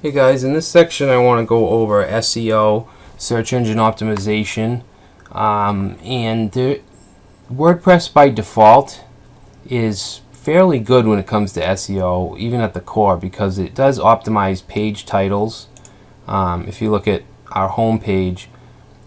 Hey guys, in this section I want to go over SEO, search engine optimization, WordPress by default is fairly good when it comes to SEO, even at the core, because it does optimize page titles. If you look at our home page,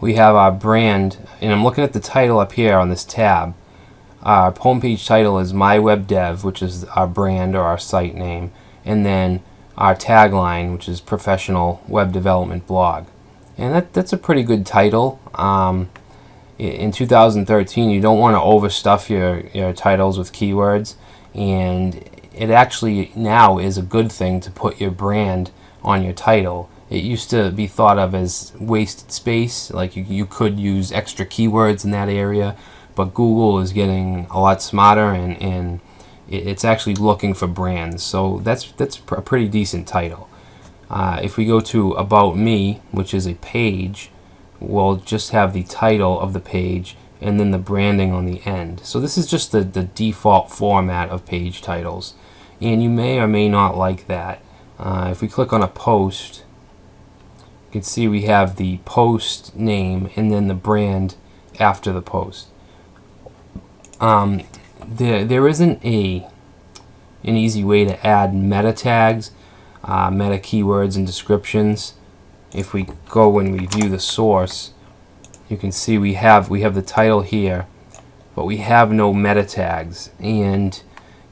we have our brand, and I'm looking at the title up here on this tab. Our homepage title is My Web Dev, which is our brand or our site name, and then our tagline, which is Professional Web Development Blog. And that's a pretty good title. In 2013, you don't want to overstuff your titles with keywords, and it actually now is a good thing to put your brand on your title. It used to be thought of as wasted space, like you could use extra keywords in that area, but Google is getting a lot smarter, and it's actually looking for brands, so that's a pretty decent title. If we go to About Me, which is a page, we'll just have the title of the page and then the branding on the end. So this is just the default format of page titles, and you may or may not like that. If we click on a post, you can see we have the post name and then the brand after the post. There isn't an easy way to add meta tags, meta keywords and descriptions. If we go and we view the source, you can see we have the title here, but we have no meta tags. And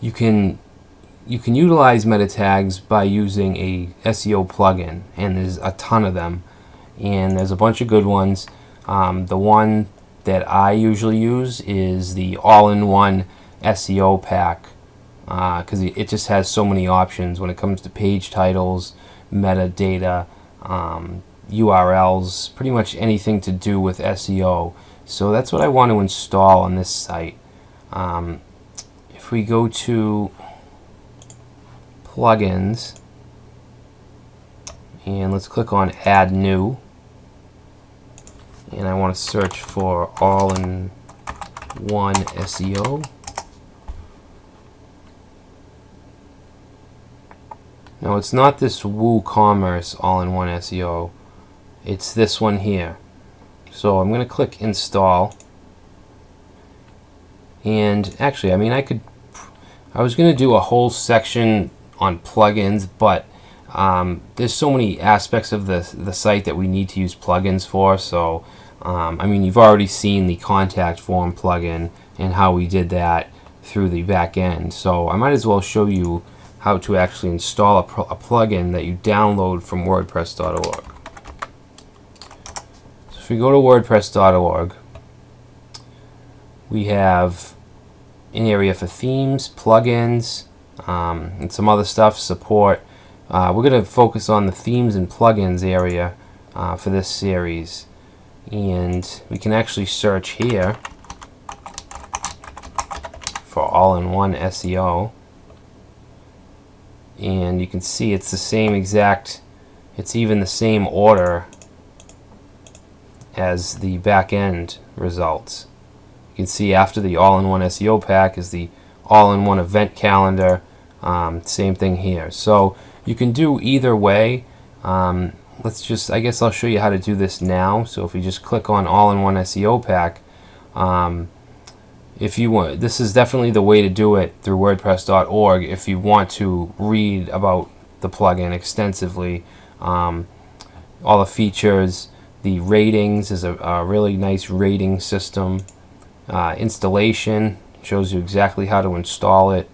you can utilize meta tags by using a SEO plugin, and there's a ton of them, and there's a bunch of good ones. The one that I usually use is the AllinOne SEO Pack, because it just has so many options when it comes to page titles, metadata, URLs, pretty much anything to do with SEO. So that's what I want to install on this site. If we go to plugins and let's click on Add New, and I want to search for All-in-One SEO. Now it's not this WooCommerce All-in-One SEO, it's this one here. So I'm going to click Install, and actually, I was going to do a whole section on plugins, but there's so many aspects of the site that we need to use plugins for. So you've already seen the contact form plugin and how we did that through the back end, so I might as well show you how to actually install a plugin that you download from WordPress.org. So if we go to WordPress.org, we have an area for themes, plugins, and some other stuff, support. We're going to focus on the themes and plugins area for this series, and we can actually search here for All-in-One SEO. And you can see it's the same exact, it's even the same order as the back end results. You can see after the All-in-One SEO Pack is the All-in-One Event Calendar. Same thing here. So you can do either way. I guess I'll show you how to do this now. So if we just click on All-in-One SEO Pack, if you want, this is definitely the way to do it through WordPress.org if you want to read about the plugin extensively. All the features, the ratings is a really nice rating system. Installation shows you exactly how to install it,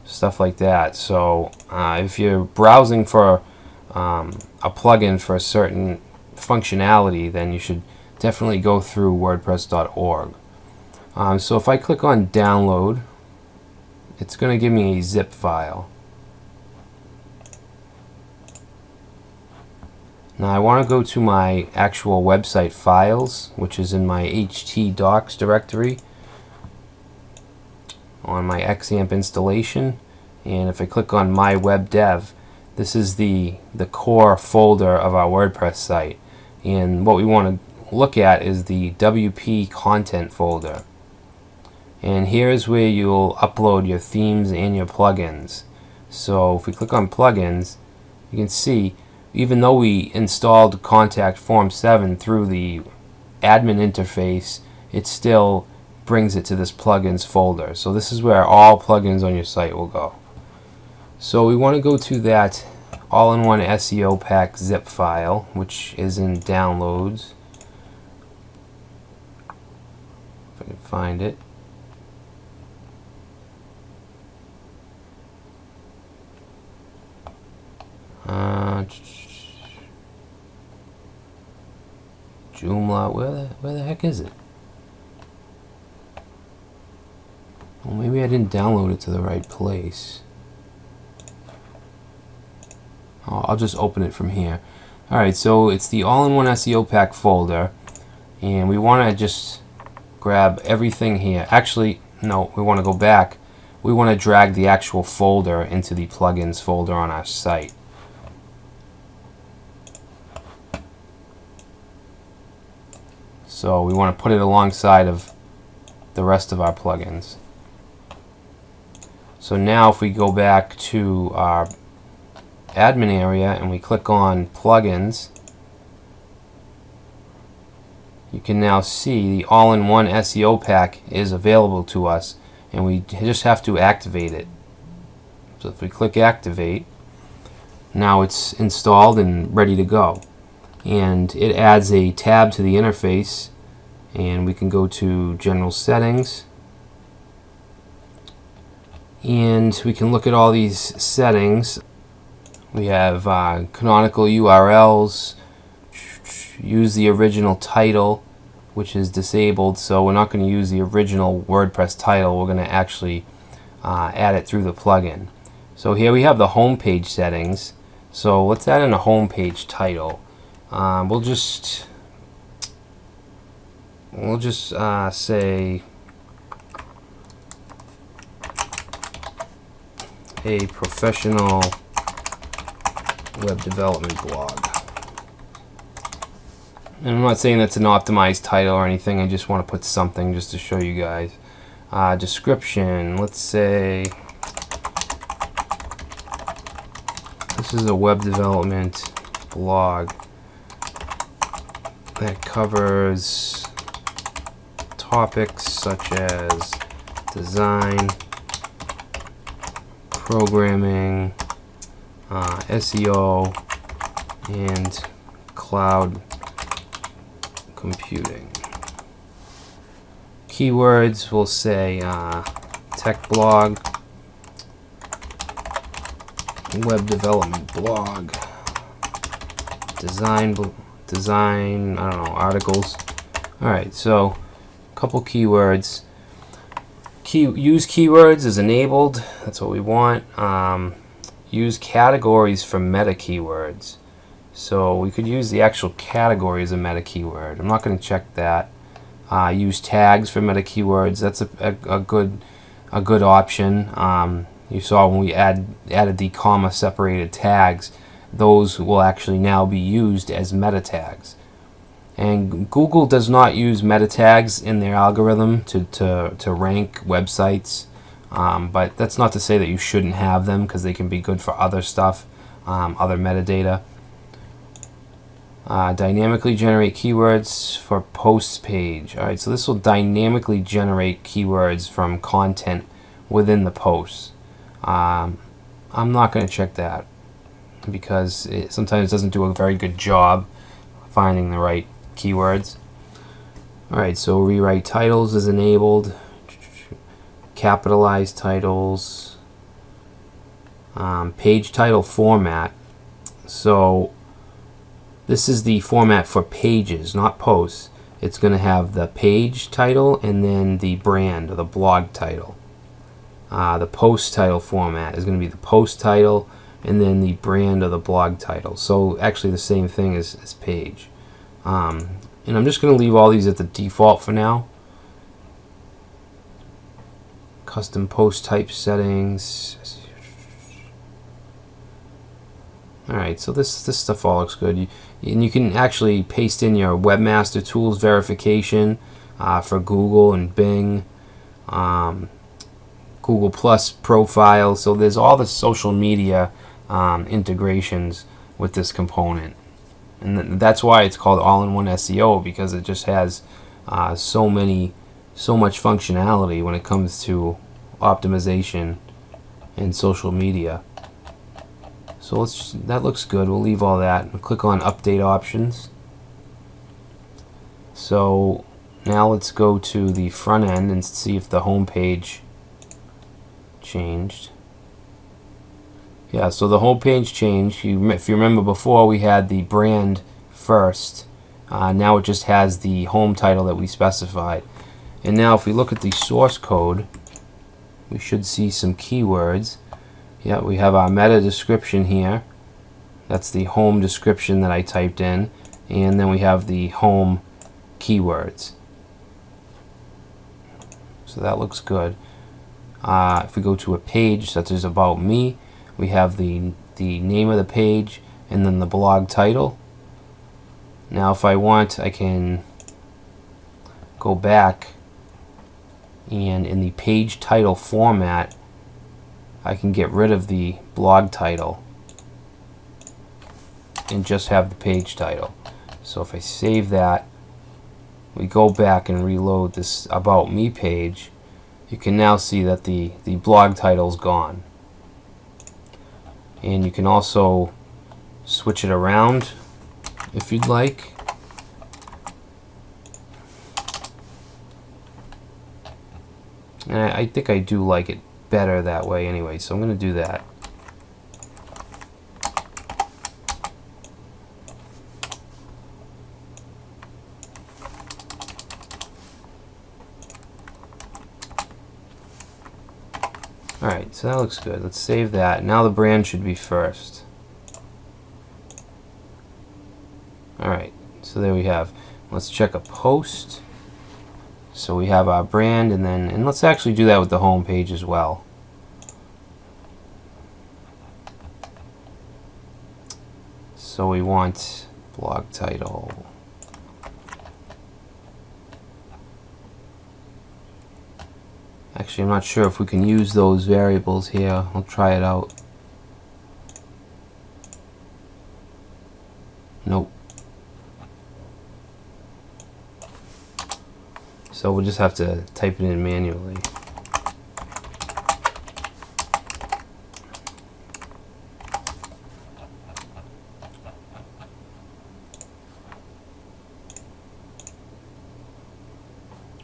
stuff like that. So if you're browsing for a plugin for a certain functionality, then you should definitely go through WordPress.org. So if I click on download, it's going to give me a zip file. Now I want to go to my actual website files, which is in my htdocs directory on my XAMPP installation, and if I click on My Web Dev, this is the core folder of our WordPress site, and what we want to look at is the WP content folder. And here's where you'll upload your themes and your plugins. So if we click on plugins, you can see even though we installed Contact Form 7 through the admin interface, it still brings it to this plugins folder. So this is where all plugins on your site will go. So we want to go to that All-in-One SEO Pack zip file, which is in downloads. If I can find it. Joomla, where the heck is it? Well, maybe I didn't download it to the right place. I'll just open it from here. Alright, so it's the All-in-One SEO Pack folder, and we want to just grab everything here. Actually, no, we want to go back. We want to drag the actual folder into the plugins folder on our site. So we want to put it alongside of the rest of our plugins. So now if we go back to our admin area and we click on plugins, you can now see the All-in-One SEO Pack is available to us, and we just have to activate it. So if we click activate, now it's installed and ready to go. And it adds a tab to the interface, and we can go to general settings, and we can look at all these settings. We have canonical URLs, use the original title, which is disabled, so we're not going to use the original WordPress title. We're going to actually add it through the plugin. So here we have the home page settings. So let's add in a home page title. We'll just say a professional web development blog. And I'm not saying that's an optimized title or anything. I just want to put something just to show you guys. Description. Let's say this is a web development blog that covers topics such as design, programming, SEO, and cloud computing. Keywords, we'll say tech blog, web development blog, design, I don't know, articles. Alright, so a couple keywords. Use keywords is enabled. That's what we want. Use categories for meta keywords. So we could use the actual category as a meta keyword. I'm not going to check that. Use tags for meta keywords. That's a good option. You saw when we added the comma separated tags, those will actually now be used as meta tags. And Google does not use meta tags in their algorithm to rank websites, but that's not to say that you shouldn't have them, because they can be good for other stuff, other metadata. Dynamically generate keywords for posts page. Alright, so this will dynamically generate keywords from content within the posts. I'm not going to check that because it sometimes doesn't do a very good job finding the right keywords. Alright, so rewrite titles is enabled. Capitalize titles. Page title format. So this is the format for pages, not posts. It's going to have the page title and then the brand or the blog title. The post title format is going to be the post title and then the brand or the blog title. So actually the same thing as page. And I'm just going to leave all these at the default for now. Custom post type settings. Alright, so this stuff all looks good. And you can actually paste in your Webmaster Tools verification for Google and Bing, Google Plus profile. So there's all the social media integrations with this component. And that's why it's called All-in-One SEO, because it just has so much functionality when it comes to optimization in social media. So that looks good. We'll leave all that. We'll click on Update Options. So now let's go to the front end and see if the home page changed. Yeah, so the home page changed. If you remember before, we had the brand first. Now it just has the home title that we specified. And now if we look at the source code, we should see some keywords. Yeah, we have our meta description here. That's the home description that I typed in. And then we have the home keywords. So that looks good. If we go to a page such as About Me, we have the name of the page and then the blog title. Now if I want, I can go back, and in the page title format I can get rid of the blog title and just have the page title. So if I save that, we go back and reload this About Me page, you can now see that the blog title's gone. And you can also switch it around if you'd like. And I think I do like it better that way anyway, so I'm going to do that. Alright, so that looks good. Let's save that. Now the brand should be first. Alright, so there we have. Let's check a post. So we have our brand, and let's actually do that with the home page as well. So we want blog title. Actually, I'm not sure if we can use those variables here. I'll try it out. Nope. So we'll just have to type it in manually.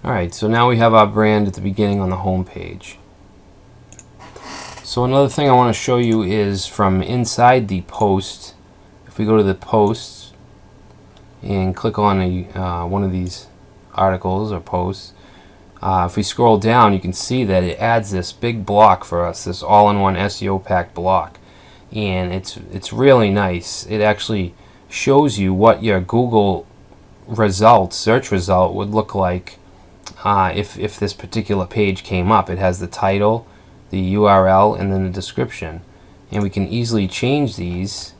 Alright, so now we have our brand at the beginning on the home page. So another thing I want to show you is from inside the post. If we go to the posts and click on one of these articles or posts, if we scroll down, you can see that it adds this big block for us, this all-in-one SEO Pack block, and it's really nice. It actually shows you what your Google search result would look like if this particular page came up. It has the title, the URL, and then the description, and we can easily change these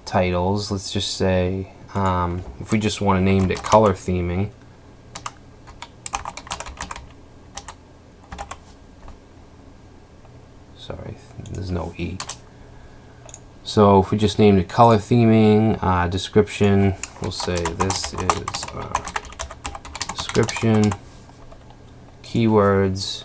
titles. Let's just say if we just want to name it color theming. Sorry, there's no E. So if we just named it color theming, description, we'll say this is description, keywords,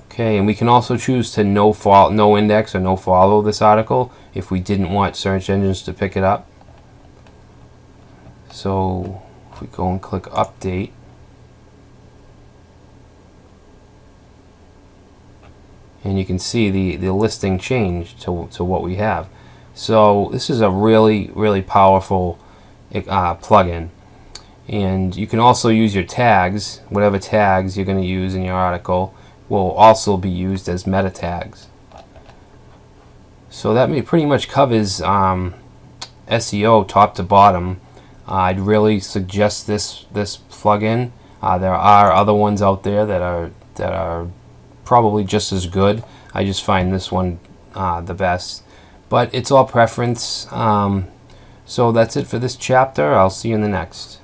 okay, and we can also choose to no index or no follow this article if we didn't want search engines to pick it up. So if we go and click update, and you can see the listing changed to what we have. So this is a really powerful plugin, and you can also use your tags. Whatever tags you're going to use in your article will also be used as meta tags. So that pretty much covers SEO top to bottom. I'd really suggest this plugin. There are other ones out there that are probably just as good. I just find this one the best, but it's all preference. So that's it for this chapter. I'll see you in the next.